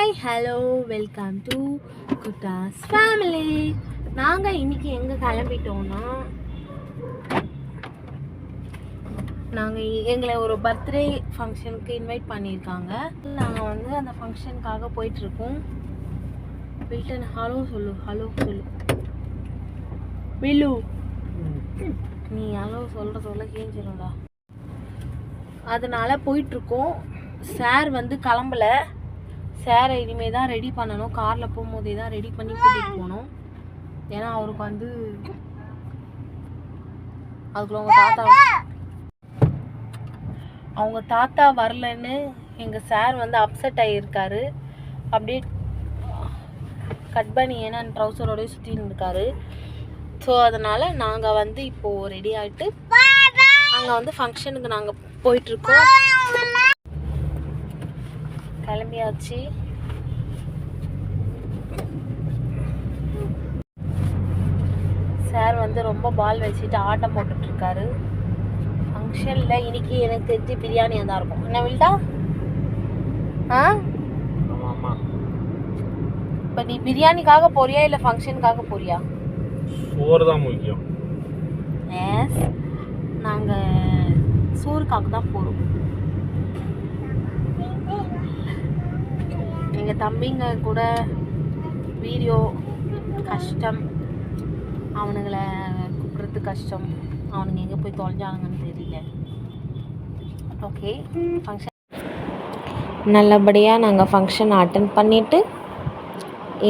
Hi hello welcome to Kuttas family. நாங்கள் இன்றைக்கி எங்கே கிளம்பிட்டோன்னா, நாங்கள் எங்களை ஒரு பர்த்டே ஃபங்க்ஷனுக்கு இன்வைட் பண்ணியிருக்காங்க. நாங்கள் வந்து அந்த ஃபங்க்ஷனுக்காக போயிட்டுருக்கோம். வில்டன் ஹலோ சொல்லு வில்லு, நீ ஹலோ சொல்ல கேஞ்சிரும்டா. அதனால் போயிட்டுருக்கோம். சார் வந்து கிளம்பலை. சாரை இனிமேல் தான் ரெடி பண்ணணும். காரில் போகும்போதே தான் ரெடி பண்ணி கூட்டிகிட்டு போகணும். ஏன்னா அவருக்கு வந்து அதுக்குள்ள அவங்க தாத்தா வரலன்னு எங்கள் சார் வந்து அப்செட் ஆகியிருக்காரு. அப்படியே கட் பண்ணி ஏன்னா ட்ரௌசரோடய சுற்றின்னு இருக்காரு. ஸோ அதனால் நாங்கள் வந்து இப்போது ரெடி ஆகிட்டு அங்கே வந்து ஃபங்க்ஷனுக்கு நாங்கள் போயிட்டுருக்கோம். கிளம்பியாச்சு. சார் வந்து ரொம்ப பால் வச்சுட்டு ஆட்டம் போட்டுட்ருக்காரு. ஃபங்க்ஷனில் இன்னைக்கு எனக்கு தெரிஞ்சு பிரியாணியாக தான் இருக்கும். என்ன வில்டா? இப்போ நீ பிரியாணிக்காக போறியா இல்லை ஃபங்க்ஷனுக்காக போறியா? சோறு தான் முக்கியம். எஸ், நாங்கள் சோறுக்காக தான் போகிறோம். எங்கள் தம்பிங்க கூட வீடியோ கஷ்டம், அவனுங்களை கூப்பிட்றது கஷ்டம். அவனுங்க எங்கே போய் தொலைஞ்சானுங்கன்னு தெரியல. ஓகே, ஃபங்க்ஷன் நல்லபடியாக நாங்கள் ஃபங்க்ஷன் அட்டன் பண்ணிவிட்டு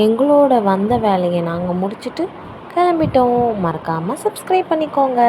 எங்களோட வந்த வேலையை நாங்கள் முடிச்சுட்டு கிளம்பிட்டோம். மறக்காமல் சப்ஸ்கிரைப் பண்ணிக்கோங்க.